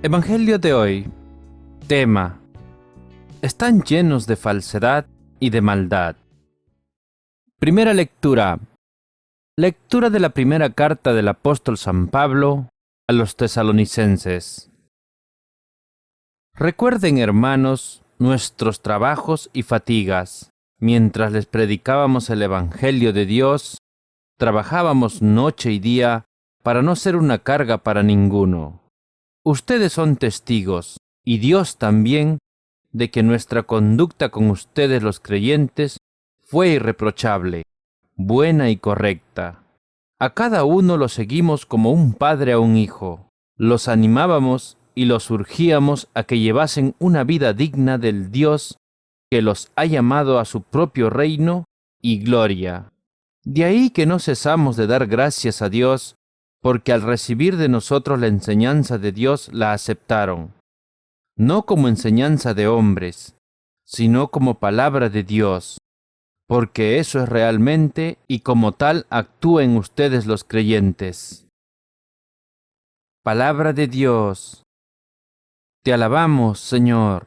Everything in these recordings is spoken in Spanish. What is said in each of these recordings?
Evangelio de hoy. Tema: están llenos de falsedad y de maldad. Primera lectura. Lectura de la primera carta del apóstol San Pablo a los tesalonicenses. Recuerden, hermanos, nuestros trabajos y fatigas. Mientras les predicábamos el Evangelio de Dios, trabajábamos noche y día para no ser una carga para ninguno. Ustedes son testigos, y Dios también, de que nuestra conducta con ustedes los creyentes fue irreprochable, buena y correcta. A cada uno lo seguimos como un padre a un hijo. Los animábamos y los urgíamos a que llevasen una vida digna del Dios que los ha llamado a su propio reino y gloria. De ahí que no cesamos de dar gracias a Dios, porque al recibir de nosotros la enseñanza de Dios la aceptaron, no como enseñanza de hombres, sino como palabra de Dios, porque eso es realmente y como tal actúen ustedes los creyentes. Palabra de Dios. Te alabamos, Señor.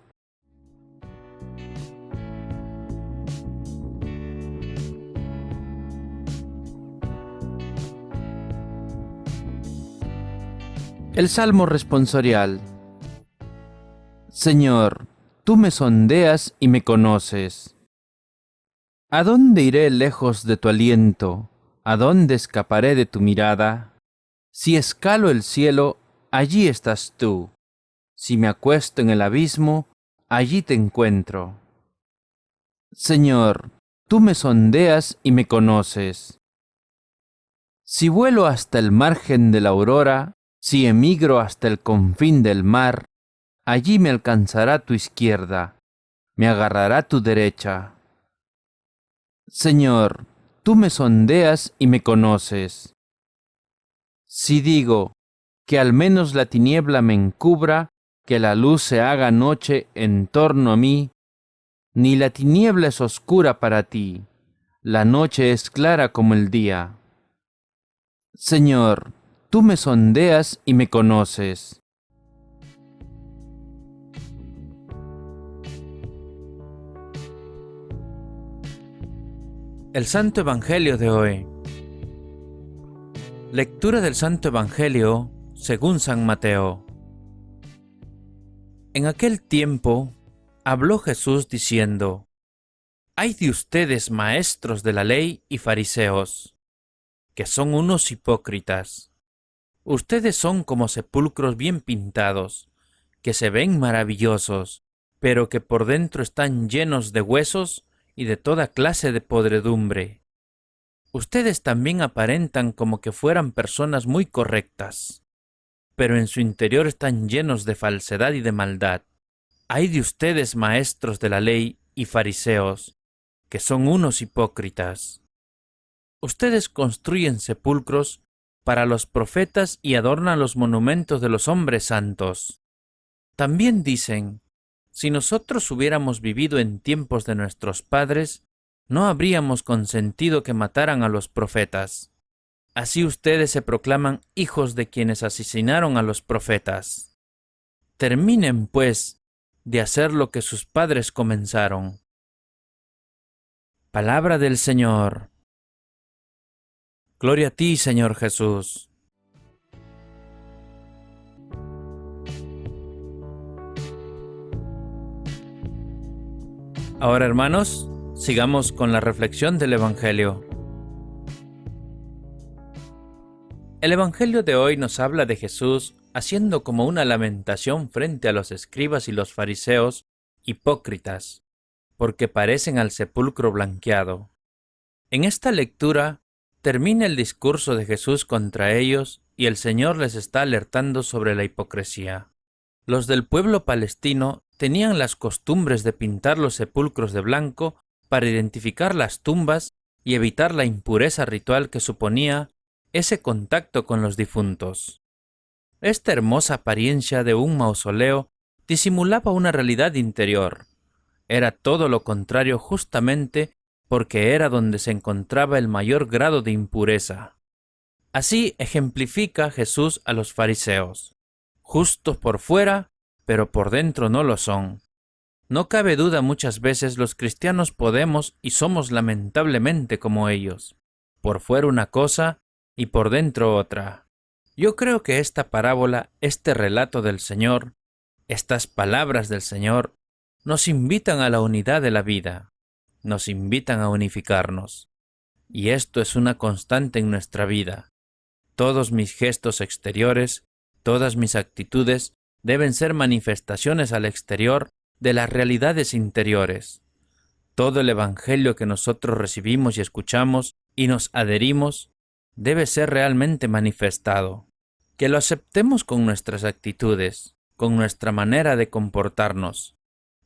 El Salmo responsorial. Señor, tú me sondeas y me conoces. ¿A dónde iré lejos de tu aliento? ¿A dónde escaparé de tu mirada? Si escalo el cielo, allí estás tú. Si me acuesto en el abismo, allí te encuentro. Señor, tú me sondeas y me conoces. Si vuelo hasta el margen de la aurora, si emigro hasta el confín del mar, allí me alcanzará tu izquierda, me agarrará tu derecha. Señor, tú me sondeas y me conoces. Si digo que al menos la tiniebla me encubra, que la luz se haga noche en torno a mí, ni la tiniebla es oscura para ti, la noche es clara como el día. Señor, tú me sondeas y me conoces. El Santo Evangelio de hoy. Lectura del Santo Evangelio según San Mateo. En aquel tiempo habló Jesús diciendo: «Ay de ustedes, maestros de la ley y fariseos, que son unos hipócritas. Ustedes son como sepulcros bien pintados, que se ven maravillosos, pero que por dentro están llenos de huesos y de toda clase de podredumbre. Ustedes también aparentan como que fueran personas muy correctas, pero en su interior están llenos de falsedad y de maldad. Ay de ustedes, maestros de la ley y fariseos, que son unos hipócritas. Ustedes construyen sepulcros para los profetas y adornan los monumentos de los hombres santos. También dicen: si nosotros hubiéramos vivido en tiempos de nuestros padres, no habríamos consentido que mataran a los profetas. Así ustedes se proclaman hijos de quienes asesinaron a los profetas. Terminen, pues, de hacer lo que sus padres comenzaron». Palabra del Señor. Gloria a ti, Señor Jesús. Ahora, hermanos, sigamos con la reflexión del Evangelio. El Evangelio de hoy nos habla de Jesús haciendo como una lamentación frente a los escribas y los fariseos hipócritas, porque parecen al sepulcro blanqueado. En esta lectura termina el discurso de Jesús contra ellos y el Señor les está alertando sobre la hipocresía. Los del pueblo palestino tenían las costumbres de pintar los sepulcros de blanco para identificar las tumbas y evitar la impureza ritual que suponía ese contacto con los difuntos. Esta hermosa apariencia de un mausoleo disimulaba una realidad interior. Era todo lo contrario justamente porque era donde se encontraba el mayor grado de impureza. Así ejemplifica Jesús a los fariseos. justos por fuera, pero por dentro no lo son. No cabe duda, muchas veces los cristianos podemos y somos lamentablemente como ellos, por fuera una cosa y por dentro otra. Yo creo que esta parábola, este relato del Señor, estas palabras del Señor, nos invitan a la unidad de la vida, nos invitan a unificarnos. Y esto es una constante en nuestra vida. Todos mis gestos exteriores, todas mis actitudes deben ser manifestaciones al exterior de las realidades interiores. Todo el Evangelio que nosotros recibimos y escuchamos y nos adherimos debe ser realmente manifestado. Que lo aceptemos con nuestras actitudes, con nuestra manera de comportarnos.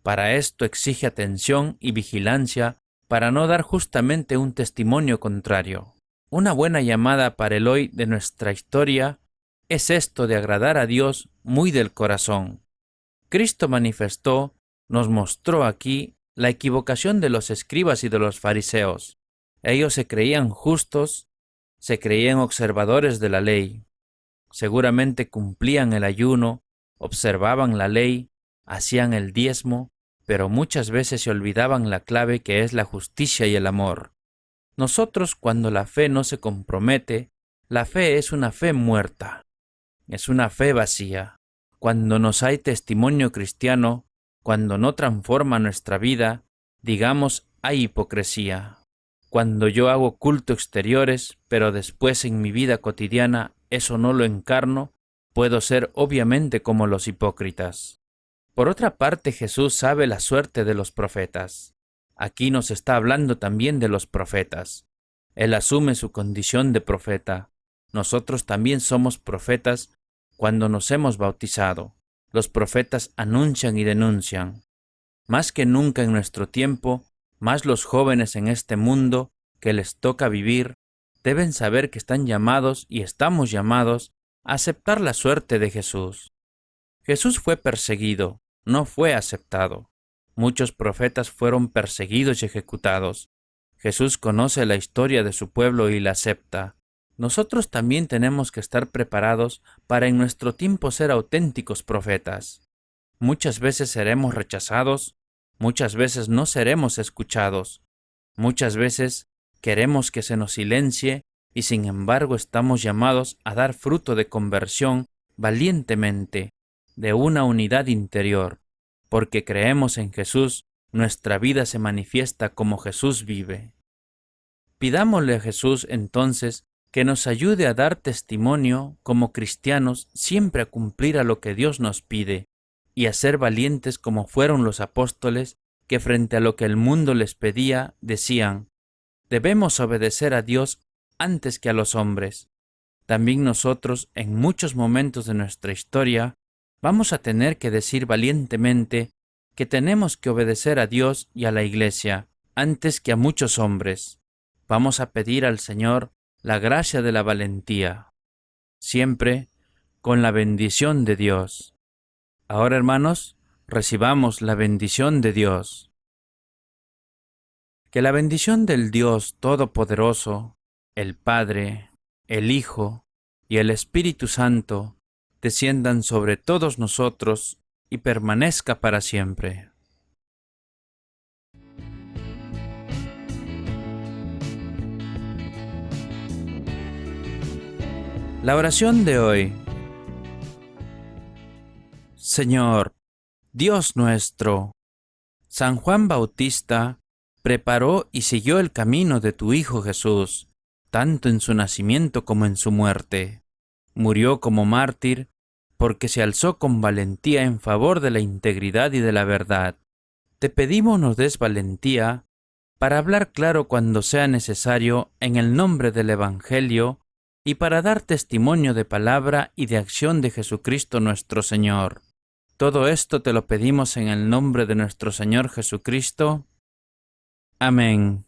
Para esto exige atención y vigilancia para no dar justamente un testimonio contrario. Una buena llamada para el hoy de nuestra historia es esto de agradar a Dios muy del corazón. Cristo manifestó, nos mostró aquí la equivocación de los escribas y de los fariseos. Ellos se creían justos, se creían observadores de la ley. Seguramente cumplían el ayuno, observaban la ley, hacían el diezmo, pero muchas veces se olvidaban la clave que es la justicia y el amor. Nosotros, cuando la fe no se compromete, la fe es una fe muerta, es una fe vacía. Cuando nos hay testimonio cristiano, cuando no transforma nuestra vida, digamos, hay hipocresía. Cuando yo hago culto exteriores, pero después en mi vida cotidiana eso no lo encarno, puedo ser obviamente como los hipócritas. Por otra parte, Jesús sabe la suerte de los profetas. Aquí nos está hablando también de los profetas. Él asume su condición de profeta. Nosotros también somos profetas cuando nos hemos bautizado. Los profetas anuncian y denuncian. Más que nunca en nuestro tiempo, más los jóvenes en este mundo que les toca vivir, deben saber que están llamados y estamos llamados a aceptar la suerte de Jesús. Jesús fue perseguido, no fue aceptado. Muchos profetas fueron perseguidos y ejecutados. Jesús conoce la historia de su pueblo y la acepta. Nosotros también tenemos que estar preparados para en nuestro tiempo ser auténticos profetas. Muchas veces seremos rechazados, muchas veces no seremos escuchados, muchas veces queremos que se nos silencie y sin embargo estamos llamados a dar fruto de conversión valientemente, de una unidad interior, porque creemos en Jesús, nuestra vida se manifiesta como Jesús vive. Pidámosle a Jesús entonces que nos ayude a dar testimonio como cristianos, siempre a cumplir a lo que Dios nos pide y a ser valientes como fueron los apóstoles que frente a lo que el mundo les pedía decían: debemos obedecer a Dios antes que a los hombres. También nosotros en muchos momentos de nuestra historia vamos a tener que decir valientemente que tenemos que obedecer a Dios y a la Iglesia antes que a muchos hombres. Vamos a pedir al Señor la gracia de la valentía, siempre con la bendición de Dios. Ahora, hermanos, recibamos la bendición de Dios. Que la bendición del Dios Todopoderoso, el Padre, el Hijo y el Espíritu Santo desciendan sobre todos nosotros y permanezca para siempre. La oración de hoy. Señor, Dios nuestro, San Juan Bautista preparó y siguió el camino de tu Hijo Jesús, tanto en su nacimiento como en su muerte. Murió como mártir porque se alzó con valentía en favor de la integridad y de la verdad. Te pedimos nos des valentía para hablar claro cuando sea necesario en el nombre del Evangelio y para dar testimonio de palabra y de acción de Jesucristo nuestro Señor. Todo esto te lo pedimos en el nombre de nuestro Señor Jesucristo. Amén.